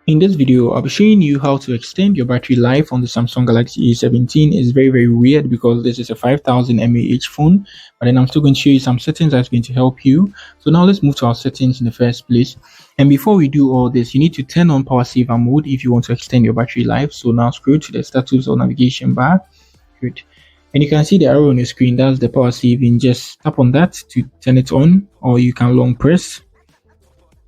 In this video, I'll be showing you how to extend your battery life on the Samsung Galaxy A17. It's very weird because this is a 5000 mAh phone, but then I'm still going to show you some settings that's going to help you. So now let's move to our settings in the first place. And before we do all this, you need to turn on power saver mode if you want to extend your battery life. So now scroll to the status or navigation bar. Good. And you can see the arrow on your screen. That's the power saving. Just tap on that to turn it on, or you can long press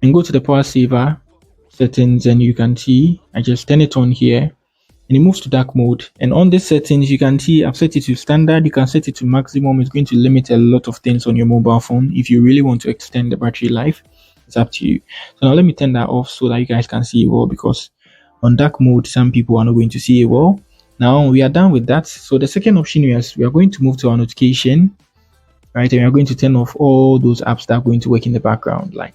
and go to the power saver settings, and you can see I just turn it on here and it moves to dark mode. And on this settings, you can see I've set it to standard. You can set it to maximum. It's going to limit a lot of things on your mobile phone. If you really want to extend the battery life, it's up to you. So now let me turn that off so that you guys can see it well, because on dark mode some people are not going to see it well. Now we are done with that. So the second option is we are going to move to our notification, right? And we are going to turn off all those apps that are going to work in the background, like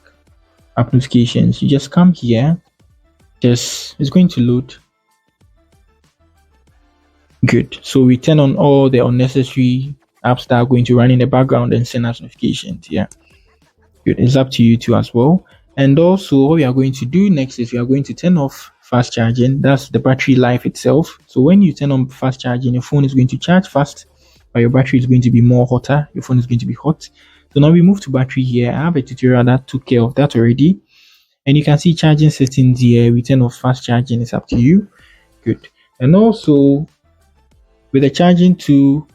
app notifications. You just come here, it's going to load. Good. So we turn on all the unnecessary apps that are going to run in the background and send us notifications. Yeah, good. It's up to you too as well. And also what we are going to do next is we are going to turn off fast charging. That's the battery life itself. So when you turn on fast charging, your phone is going to charge fast, but your battery is going to be more hotter. Your phone is going to be hot. So now we move to battery here. I have a tutorial that took care of that already. And you can see charging settings here. We turn off fast charging. It's up to you. Good. And also with the charging tool,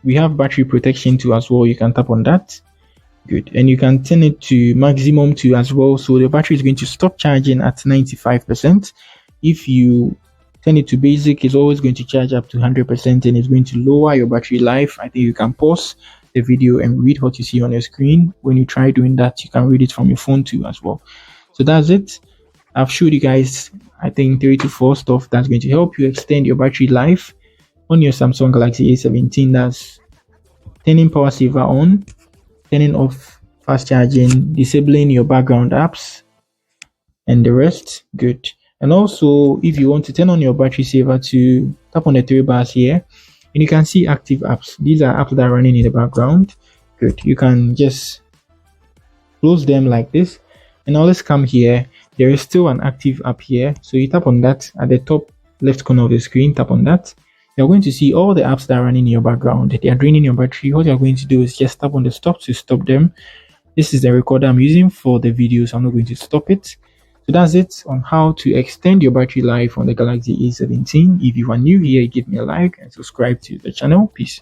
we have battery protection too as well. You can tap on that. Good. And you can turn it to maximum too as well. So the battery is going to stop charging at 95%. If you turn it to basic, it's always going to charge up to 100%, and it's going to lower your battery life. I think you can pause the video and read what you see on your screen. When you try doing that, you can read it from your phone too as well. So that's it. I've showed you guys, I think, 3 to 4 stuff that's going to help you extend your battery life on your Samsung Galaxy A17. That's turning power saver on, turning off fast charging, disabling your background apps, and the rest. Good. And also, if you want to turn on your battery saver, to tap on the 3 bars here, and you can see active apps. These are apps that are running in the background. Good. You can just close them like this. And now let's come here. There is still an active app here. So you tap on that at the top left corner of the screen. Tap on that. You're going to see all the apps that are running in your background. They are draining your battery. What you're going to do is just tap on the stop to stop them. This is the recorder I'm using for the video, so I'm not going to stop it. So that's it on how to extend your battery life on the Galaxy A17. If you are new here, give me a like and subscribe to the channel. Peace.